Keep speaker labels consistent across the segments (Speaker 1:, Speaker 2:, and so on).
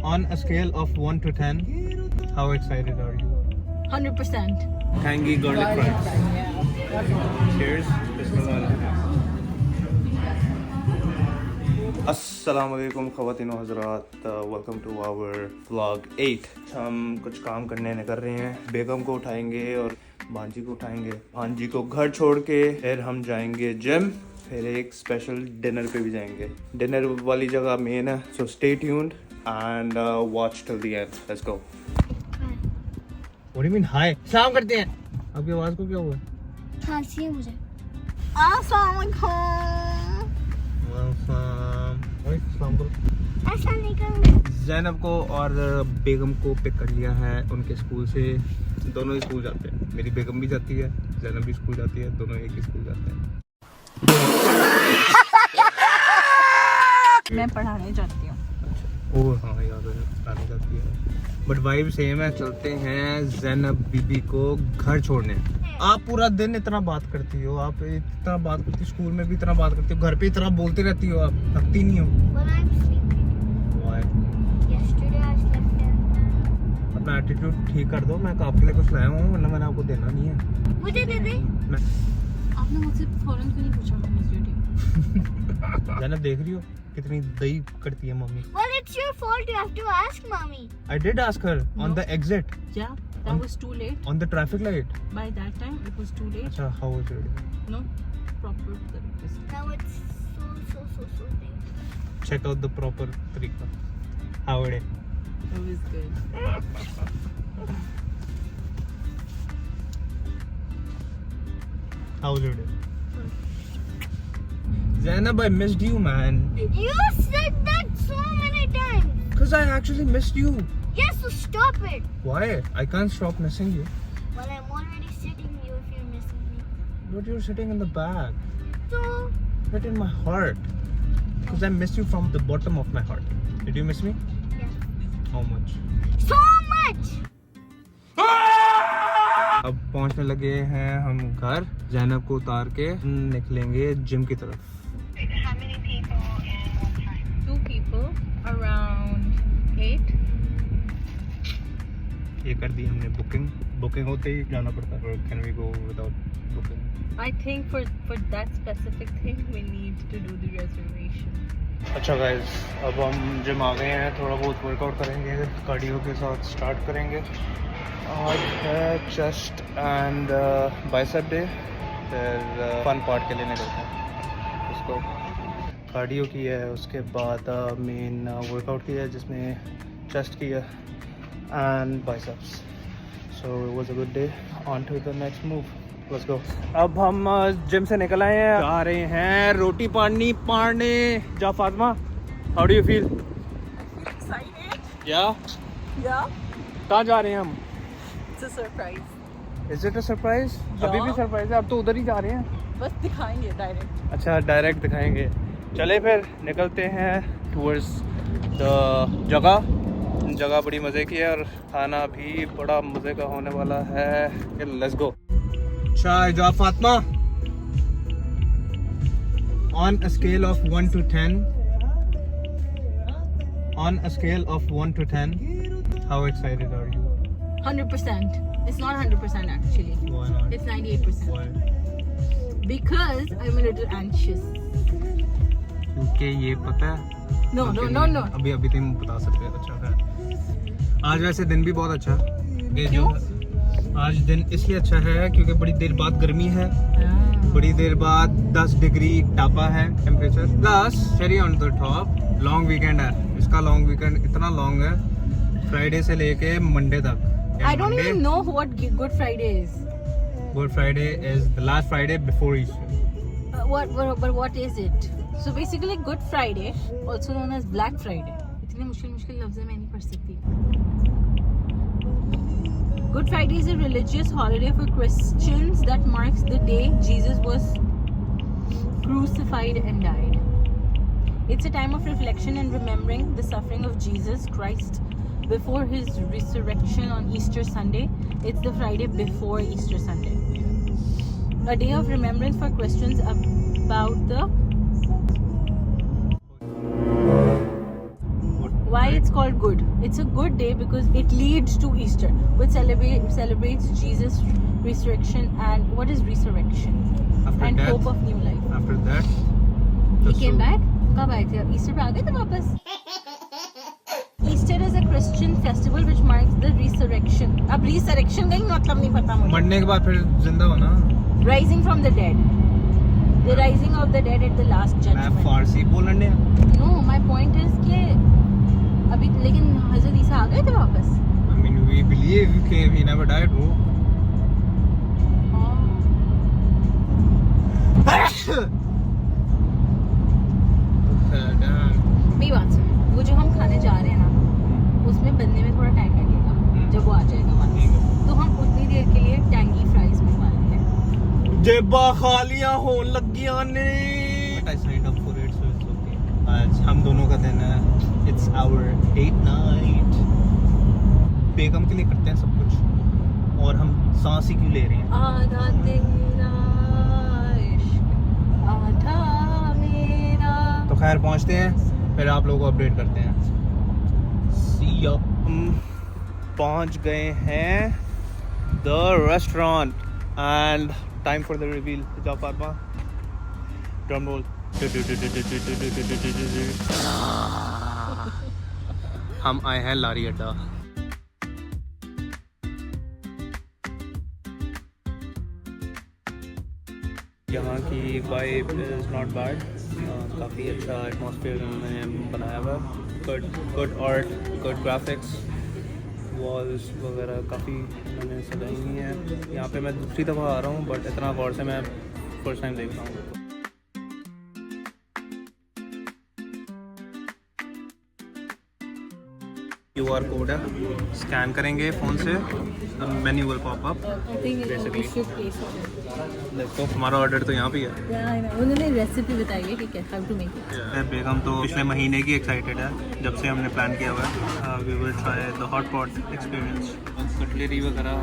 Speaker 1: On a scale of 1 to 10, how excited are you?
Speaker 2: 100%.
Speaker 1: Tangy garlic fries. Cheers. अस्सलामुअलैकुम ख़वातीन व हज़रात, welcome to our vlog 8। हम कुछ काम करने निकल रहे हैं। बेगम को उठाएंगे और भांजी को उठाएंगे। भांजी को घर छोड़ के फिर हम जाएंगे जिम, फिर एक स्पेशल डिनर पे भी जाएंगे। डिनर वाली जगह मेन है, so stay tuned and watch till the end. Let's go. What do you mean hi? सलाम करते हैं। आपकी आवाज़ को क्या हुआ?
Speaker 2: खांसी है मुझे। अस्सलाम वालेकुम।
Speaker 1: ज़ैनब को और बेगम को पिक कर लिया है उनके स्कूल से। दोनों ही स्कूल जाते हैं। मेरी बेगम भी जाती है, ज़ैनब भी स्कूल जाती है, दोनों एक ही स्कूल जाते हैं।
Speaker 2: मैं पढ़ाने जाती हूँ।
Speaker 1: अच्छा, ओह हाँ याद है, पढ़ाने जाती है। बट वाइब सेम है। चलते हैं ज़ैनब बीबी को घर छोड़ने। आप पूरा दिन इतना बात करती हो, आप इतना बात करती हो, स्कूल में भी इतना बात करती हो, घर पे इतना बोलती रहती हो, आप थकती नहीं हो? अपना एटीट्यूड ठीक कर दो। मैं आपके लिए कुछ लाया हूँ, वरना मैंने आपको देना नहीं है।
Speaker 2: मुझे दे दे। आपने मुझसे फौरन क्यों नहीं पूछा
Speaker 1: ज़ैनब देख रही हो कितनी दही करती है mummy.
Speaker 2: Well, it's your fault. You have to ask mommy.
Speaker 1: I did ask her on
Speaker 3: No.
Speaker 1: the exit,
Speaker 3: Yeah, that was too late.
Speaker 1: on the traffic light.
Speaker 3: By that time, it was too late.
Speaker 1: अच्छा, how was it?
Speaker 3: No proper service.
Speaker 2: Now it's so late.
Speaker 1: Check out the proper तरीका। How it is?
Speaker 3: It was good.
Speaker 1: How's it? Zainab, I missed you, man.
Speaker 2: You said that so many times.
Speaker 1: Cause I actually missed you.
Speaker 2: Yes, so stop it.
Speaker 1: Why? I can't stop missing you.
Speaker 2: Well, I'm already sitting you if you're missing me.
Speaker 1: But you're sitting in the back,
Speaker 2: So,
Speaker 1: right in my heart. Cause I miss you from the bottom of my heart. Did you miss me?
Speaker 2: yeah.
Speaker 1: How much?
Speaker 2: So much.
Speaker 1: अब पहुंचने लगे हैं हम घर। ज़ैनब को उतार के निकलेंगे जिम की तरफ।
Speaker 2: How many people in what time?
Speaker 3: 2 people, around 8.
Speaker 1: ये कर दी हमने बुकिंग। बुकिंग होते ही जाना पड़ता है। Can we go without booking?
Speaker 3: I think for that specific thing, we need to do the reservation.
Speaker 1: अच्छा गाइस, अब हम जिम आ गए हैं। थोड़ा बहुत वर्कआउट करेंगे, कार्डियो के साथ स्टार्ट करेंगे। आज है चेस्ट एंड बाइसेप डे। फिर फन पार्ट के लिए निकलते हैं। उसको कार्डियो किया है, उसके बाद मेन वर्कआउट किया है जिसमें चेस्ट किया and biceps. So it was a good day. On to the next move, let's go. अब हम जिम से निकल आए हैं, जा रहे हैं रोटी पानी पाने। जा Fatima, how do you feel?
Speaker 3: Excited?
Speaker 1: या
Speaker 3: Yeah.
Speaker 1: कहाँ जा रहे हैं हम?
Speaker 3: It's a surprise.
Speaker 1: Is it a surprise?
Speaker 3: या।
Speaker 1: अभी भी सरप्राइज है? अब तो उधर ही जा रहे हैं।
Speaker 3: बस दिखाएंगे डायरेक्ट.
Speaker 1: अच्छा, डायरेक्ट दिखाएंगे। चले फिर निकलते हैं टूवर्ड्स द जगह। जगह बड़ी मज़े की है और खाना भी बड़ा मज़े का होने वाला है। Let's go. चाय जा Fatima. On a scale of 1 to 10, on a scale of 1 to 10, how excited are you?
Speaker 3: 100%. It's not 100% actually.
Speaker 1: Why not?
Speaker 3: It's 98%.
Speaker 1: Why?
Speaker 3: Because I'm a little anxious.
Speaker 1: क्योंकि ये पता है।
Speaker 3: No.
Speaker 1: अभी तुम बता सकते हो। अच्छा है। आज वैसे दिन भी बहुत अच्छा है। ये जो आज दिन इसलिए अच्छा है क्योंकि बड़ी देर बाद गर्मी है, बड़ी देर बाद 10 डिग्री टापा है temperature, plus cherry on the top long weekend है। इसका लॉन्ग वीकेंड इतना लॉन्ग है, फ्राइडे से लेके मंडे तक।
Speaker 3: I don't even know what Good Friday is.
Speaker 1: Good Friday is the last Friday before Easter.
Speaker 3: But what is it? So basically Good Friday, also known as Black Friday. इतने मुश्किल लफ्ज़ मैं नहीं पढ़ सकती. Good Friday is a religious holiday for Christians that marks the day Jesus was crucified and died. It's a time of reflection and remembering the suffering of Jesus Christ before his resurrection on Easter Sunday. It's the Friday before Easter Sunday. A day of remembrance for Christians about the why it's called good. It's a good day because it leads to Easter, which celebrates Jesus' resurrection. And what is resurrection?
Speaker 1: After
Speaker 3: And
Speaker 1: death.
Speaker 3: hope of new life.
Speaker 1: After that,
Speaker 3: He came back. कब आए थे? Easter पे आ गए थे वापस. Easter is a Christian festival which marks the resurrection. अब resurrection का ही मतलब नहीं पता मुझे.
Speaker 1: मरने के बाद फिर जिंदा होना.
Speaker 3: Rising from the dead. The rising of the dead at the last
Speaker 1: मैं
Speaker 3: judgment.
Speaker 1: फारसी बोलने.
Speaker 3: No, my point is कि अभी लेकिन हज़रत ईसा आ गए थे वापस.
Speaker 1: I mean, we believe he never died, bro.
Speaker 3: मेरी बात सुन, वो जो हम खाने जा रहे हैं ना, उसमें बनने में थोड़ा टाइम लगेगा जब वो आ जाएगा वापस. तो हम उतनी देर के लिए टैंगी फ्राइज मंगवा लेते हैं.
Speaker 1: जेबा खालियां होने लगियां ने. I signed up for it, so it's okay. आज हम दोनों का दिन है. It's our date night. बेगम के लिए करते हैं सब कुछ. और हम सांस ही क्यों ले रहे हैं?
Speaker 3: आधा तेरा इश्क, आधा मेरा.
Speaker 1: तो खैर पहुंचते हैं, फिर आप लोगों को अपडेट करते हैं. See ya. हम पहुंच गए हैं the restaurant and time for the reveal. जाओ फातिमा. Drum roll. हम आए हैं लारी अड्डा. यहाँ की वाइब इज़ नॉट बैड. काफ़ी अच्छा एटमॉस्फेयर उन्होंने बनाया हुआ. Good art, good graphics, walls वगैरह काफ़ी उन्होंने सजाई हुई हैं. यहाँ पे मैं दूसरी दफ़ा आ रहा हूँ, बट इतना गौर से मैं फर्स्ट टाइम देख रहा हूँ. QR कोड है, स्कैन करेंगे फ़ोन से, menu will pop up.
Speaker 3: I think we
Speaker 1: Basically.
Speaker 3: should taste it.
Speaker 1: देखो हमारा ऑर्डर तो यहाँ पे है.
Speaker 3: Yeah, I know. उन्होंने रेसिपी बताई है कि how to make it.
Speaker 1: बेगम तो पिछले महीने की एक्साइटेड है, जब से हमने प्लान किया हुआ है. We will try the hot pot experience. Cutlery वगैरह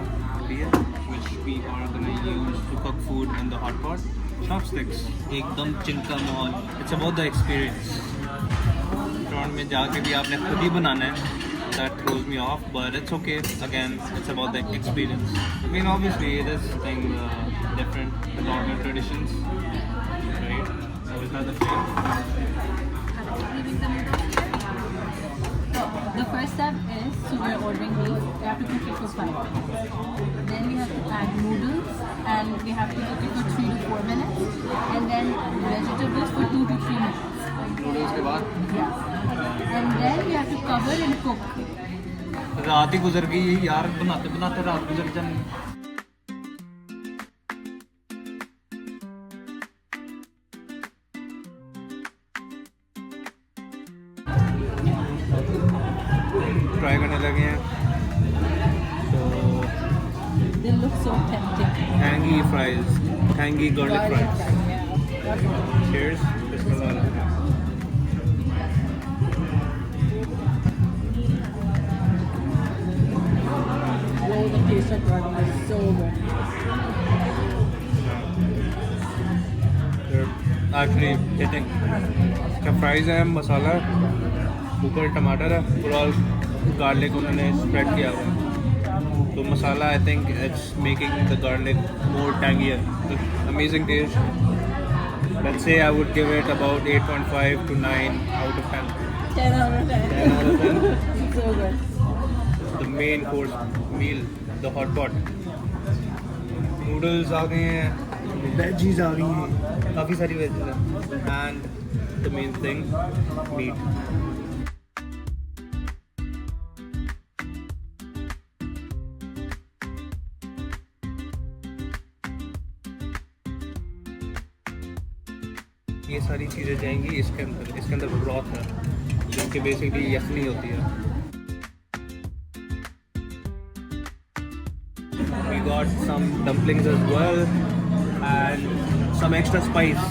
Speaker 1: भी है which we are gonna use to cook food in the hot pot. Chopsticks, एकदम चिंका माहौल. It's about the experience. Restaurant में जाके भी आपने खुद ही बनाना है. That throws me off, but it's okay. Again, it's about the experience. I mean, obviously, this thing different, the normal traditions, right? So is that the flame?
Speaker 3: The first step is, so we're ordering meat. We have to cook it for 5 minutes. Then we have to add noodles, and we have to cook it for 3 to 4 minutes. And then vegetables for 2 to 3 minutes.
Speaker 1: Noodles के बाद?
Speaker 3: Yeah. And then we have to cover and cook.
Speaker 1: रात ही गुजर गई यार, बनाते बनाते रात गुजर जानी. ट्राई करने लगे हैं.
Speaker 3: They look so tempting.
Speaker 1: Tangy fries, tangy garlic fries.
Speaker 3: Yeah.
Speaker 1: Cheers. Bismillah.
Speaker 3: Oh, the taste of garlic is so good.
Speaker 1: They're actually hitting. क्या फ्राइज है, मसाला, ऊपर टमाटर है, और ऑल गार्लिक उन्होंने स्प्रेड किया हुआ है. तो masala I think it's making the garlic more tangier. Amazing taste. Let's say I would give it about 8.5 to 9 out of 10.
Speaker 3: 10 out of 10.
Speaker 1: 10 out of 10.
Speaker 3: So good.
Speaker 1: The main course meal, the hot pot. Noodles आ गए हैं, veggies आ गई हैं, काफ़ी सारी veggies हैं, and the main thing, meat. ये सारी चीज़ें जाएंगी इसके अंदर ब्रॉथ है, जो कि बेसिकली यखनी होती है. We got some dumplings as well and some extra spice.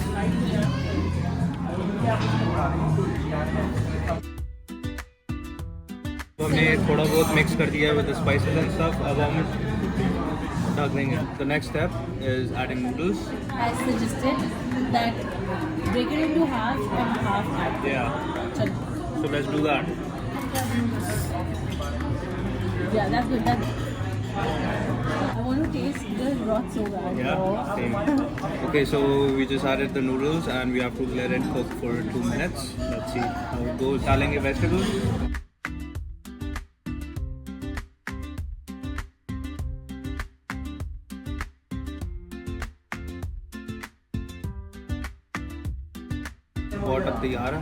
Speaker 1: तो हमने थोड़ा बहुत मिक्स कर दिया with the spices and stuff. अब हम ढक देंगे. The next step is adding noodles.
Speaker 3: As suggested that break it into half and half.
Speaker 1: Yeah.
Speaker 3: Chalo.
Speaker 1: So let's do that.
Speaker 3: Yeah, that's good. I want to taste the broth so bad.
Speaker 1: Yeah, same. Okay, so we just added the noodles and we have to let it cook for 2 minutes. Let's see how it goes. डालेंगे vegetables. What up the yaar?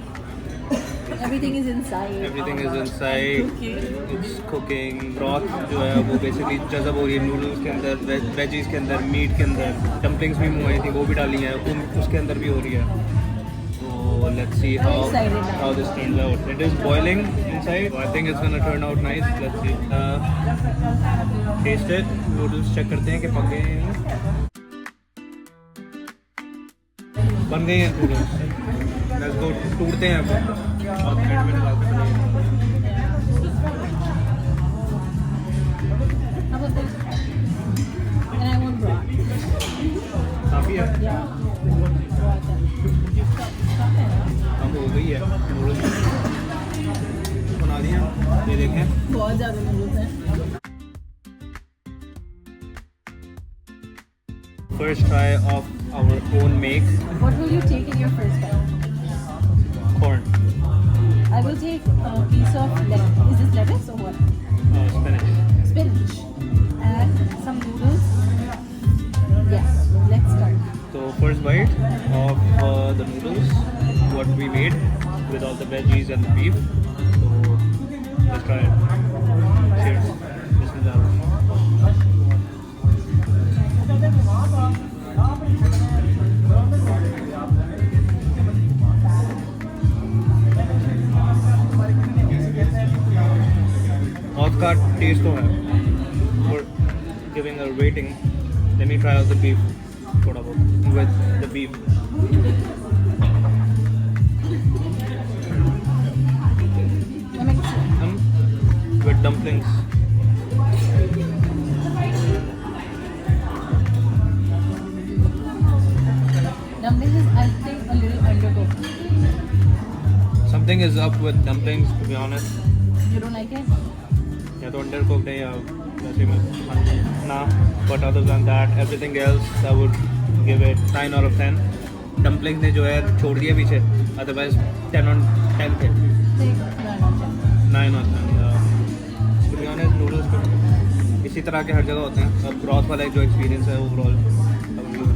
Speaker 3: Everything is inside.
Speaker 1: Everything is inside. It's cooking. Broth जो है वो basically जज़ब हो रही है noodles के अंदर, veggies के अंदर, meat के अंदर. Dumplings भी मंगवाई थी वो भी डाली हैं. उसके अंदर भी हो रही है. So let's see how this turns out. It is boiling inside. I think it's gonna turn out nice. Let's see. Taste it. Noodles check करते हैं कि पक गए हैं. बन गए हैं noodles. Let's go टूटते हैं अब. और ब्रेड में डालते हैं.
Speaker 3: How about this? And I want broth.
Speaker 1: काफी है.
Speaker 3: Yeah.
Speaker 1: अब हो गई है noodles बना दिया. ये देखें.
Speaker 3: बहुत ज़्यादा noodles हैं.
Speaker 1: First try of our own make.
Speaker 3: What will you take in your first bite?
Speaker 1: Corn.
Speaker 3: I will take a piece of lettuce. Is this lettuce or what?
Speaker 1: Spinach.
Speaker 3: Spinach. And some noodles. Yes, let's start.
Speaker 1: So first bite of the noodles, what we made with all the veggies and the beef. So let's try it. Cheers. Bismillah. बहुत का test तो है. For giving a rating, let me try out the beef. थोड़ा बहुत with the beef. With dumplings.
Speaker 3: Dumplings is, I think, a little undercooked.
Speaker 1: Something is up with dumplings, to be honest.
Speaker 3: You don't like it?
Speaker 1: या तो undercooked है या वैसे में ना. But other than that, everything else I would give it 9 out of 10. Dumplings ने जो है छोड़ दिया पीछे. Otherwise 10 on 10 थे.
Speaker 3: Take 9 out of 10.
Speaker 1: 9 on 10. To be honest, noodles इसी तरह के हर जगह होते हैं. अब broth वाला जो experience है overall,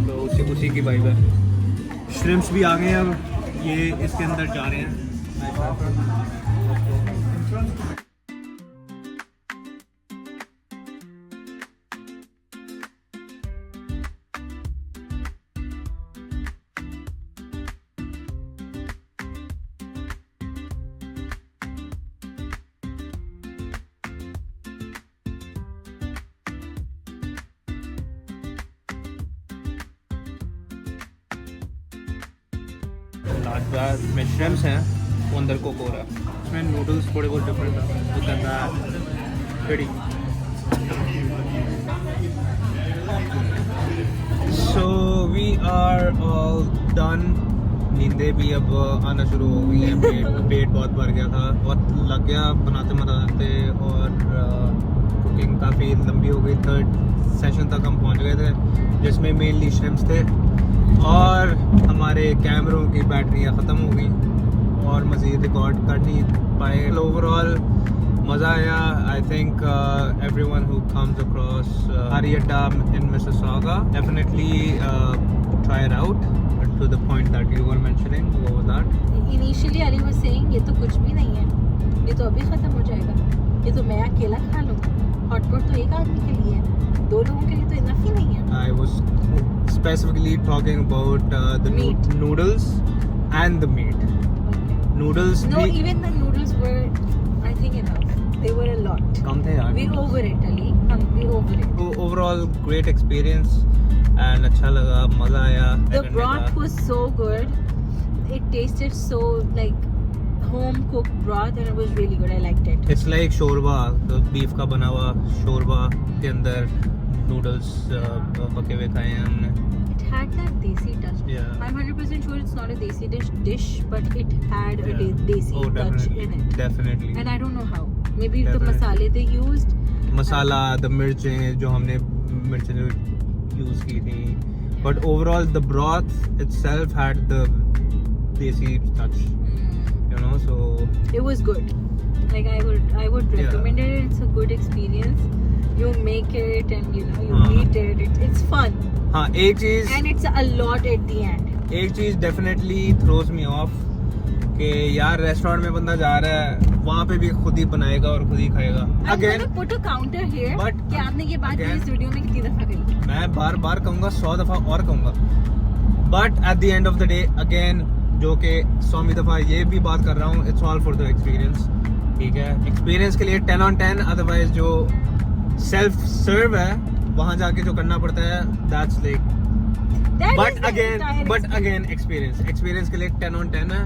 Speaker 1: तो उसी की vibe है. Shrimps भी आ गए हैं अब. ये इसके अंदर जा रहे हैं. लाजवाब में श्रिम्स हैं वो अंदर कुक हो रहा है. इसमें नूडल्स थोड़े बहुत डिफरेंट है. Look at that. Pretty. So we are all done. नींदें भी अब आना शुरू हो गई हैं. पेट बहुत भर गया था. बहुत लग गया बनाते बनाते और कुकिंग काफ़ी लंबी हो गई. 3rd सेशन तक हम पहुंच गए थे जिसमें मेनली श्रिम्स थे और हमारे कैमरों की बैटरियां ख़त्म हो गई और मज़ीद रिकॉर्ड कर नहीं पाए. ओवरऑल मज़ा आया. I think everyone who comes across Haryana in Mississauga definitely try it out to the point that you were mentioning. What was that?
Speaker 3: Initially Ali was saying ये तो कुछ भी नहीं है, ये तो अभी ख़त्म हो जाएगा, ये तो मैं अकेला खा लूँगा. हॉटपॉट तो एक आदमी के लिए है, 2 लोगों के लिए तो इनफ ही नहीं है.
Speaker 1: I was specifically talking about the
Speaker 3: Meat.
Speaker 1: noodles and the meat.
Speaker 3: Okay.
Speaker 1: Noodles
Speaker 3: No,
Speaker 1: भी
Speaker 3: even the noodles were, I think, enough. They were a lot.
Speaker 1: कम थे यार.
Speaker 3: We over it, Ali. We over it.
Speaker 1: So overall great experience and अच्छा लगा. मज़ा आया.
Speaker 3: The broth was so good. It tasted so like home cooked broth and it was really good. I liked it.
Speaker 1: It's like शोरबा. तो beef का बना हुआ शोरबा के अंदर नूडल्स पके हुए खाए हैं हमने.
Speaker 3: It had that desi touch.
Speaker 1: Yeah.
Speaker 3: I'm 100% sure it's not a desi dish, but it had a
Speaker 1: Yeah.
Speaker 3: desi
Speaker 1: Oh,
Speaker 3: touch
Speaker 1: definitely.
Speaker 3: in it.
Speaker 1: Definitely.
Speaker 3: And I don't know how. Maybe the
Speaker 1: Definitely.
Speaker 3: masale they used.
Speaker 1: Masala, the मिर्चें जो हमने मिर्चें जो use की थी, but overall the broth itself had the desi touch, you know, so
Speaker 3: It was good. Like I would
Speaker 1: Yeah.
Speaker 3: recommend it. It's a good experience. You make it and you know you
Speaker 1: हाँ.
Speaker 3: eat it. It's fun
Speaker 1: हाँ एक चीज
Speaker 3: and it's a lot at the end.
Speaker 1: एक चीज definitely throws me of कि यार restaurant में बंदा जा रहा है, वहाँ पे भी खुद ही बनाएगा और खुद ही खाएगा.
Speaker 3: I'm
Speaker 1: again
Speaker 3: gonna put a counter here.
Speaker 1: But
Speaker 3: कि आपने ये बात
Speaker 1: again-
Speaker 3: इस वीडियो में कितनी दफा कही?
Speaker 1: मैं बार बार कहूँगा, 100 दफा और कहूँगा, but at the end of the day again जो कि 100वीं दफा ये भी बात कर रहा हूँ, it's all for the experience. ठीक है, एक्सपीरियंस के लिए 10 on 10. अदरवाइज जो सेल्फ सर्व है वहाँ जाके जो करना पड़ता है, that's like
Speaker 3: That is
Speaker 1: but
Speaker 3: the
Speaker 1: again
Speaker 3: entire experience.
Speaker 1: Experience के लिए 10 on 10 है,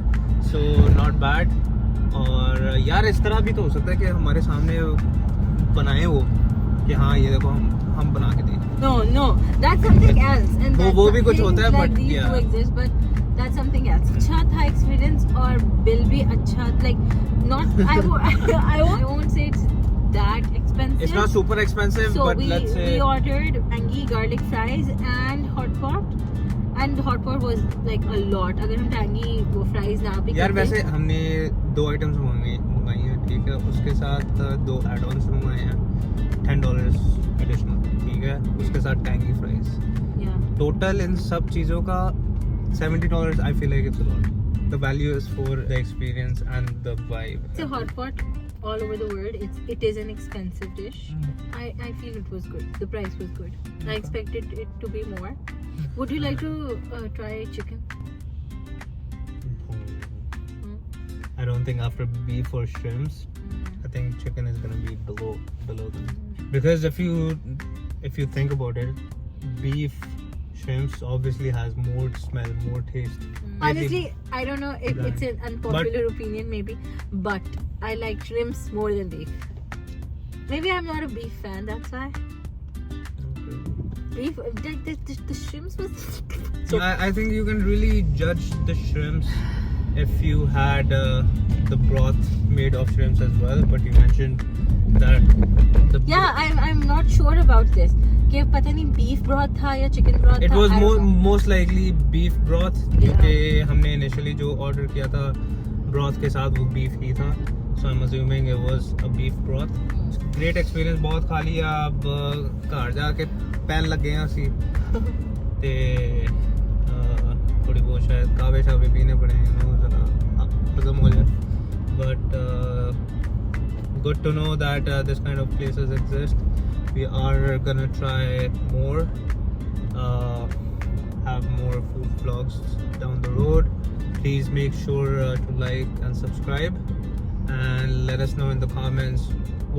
Speaker 1: सो नॉट बैड. और यार इस तरह भी तो हो सकता है कि हमारे सामने बनाए वो कि हाँ ये देखो हम बना के दें.
Speaker 3: No, that's something else. And
Speaker 1: वो भी कुछ
Speaker 3: things
Speaker 1: होता है,
Speaker 3: like
Speaker 1: but
Speaker 3: these
Speaker 1: yeah.
Speaker 3: do exist, but that's something else. अच्छा था experience और bill भी अच्छा, like not I won't say it's that expensive.
Speaker 1: It's not super expensive,
Speaker 3: So
Speaker 1: but let's say
Speaker 3: we ordered tangy garlic fries and hot pot. And hot pot was like a lot. अगर हम tangy वो fries ना भी
Speaker 1: यार
Speaker 3: करते,
Speaker 1: वैसे हमने 2 items मंगाई हैं, ठीक है, उसके साथ 2 एड-ऑन्स मंगाए हैं, $10 एडिशनल, ठीक है, उसके साथ टैंगी फ्राइज.
Speaker 3: yeah.
Speaker 1: टोटल इन सब चीज़ों का $70. I feel like it's a lot. The value is for the experience and the vibe.
Speaker 3: It's a hot pot all over the world. It is an expensive dish. I feel it was good. The price was good. I expected it to be more. Would you like to try chicken?
Speaker 1: I don't think after beef or shrimps, I think chicken is gonna be below them. Because if you think about it, beef, shrimps obviously has more smell, more taste.
Speaker 3: Honestly, I don't know if
Speaker 1: Right.
Speaker 3: it's an unpopular opinion maybe, but I like shrimps more than beef. Maybe I'm not a beef fan, that's why. Beef, the shrimps was
Speaker 1: So I think you can really judge the shrimps if you had the broth made of shrimps as well. But you mentioned that the
Speaker 3: yeah, I'm not sure about this. कि पता नहीं beef broth था या chicken broth
Speaker 1: it
Speaker 3: था,
Speaker 1: was
Speaker 3: I don't know.
Speaker 1: most likely beef broth,
Speaker 3: Yeah.
Speaker 1: क्योंकि हमने initially जो order किया था broth के साथ वो beef ही था. So I'm assuming it was a beef broth. Great experience, बहुत खा लिया. अब घर जाके पैन लग गए हैं ਅਸੀਂ ਤੇ थोड़ी बहुत शायद कावे शावे पीने पड़े हैं, ज़रा हजम हो जाए. But good to know that this kind of places exist. We are gonna try more, have more food vlogs down the road. Please make sure to like and subscribe, and let us know in the comments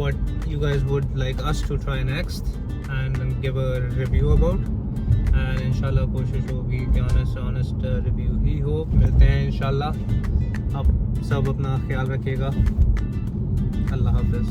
Speaker 1: what you guys would like us to try next and give a review about. And inshallah कोशिश होगी कि honest review ही हो. मिलते हैं इंशाल्लाह. आप सब अपना ख्याल रखिएगा. अल्लाह हाफिज़.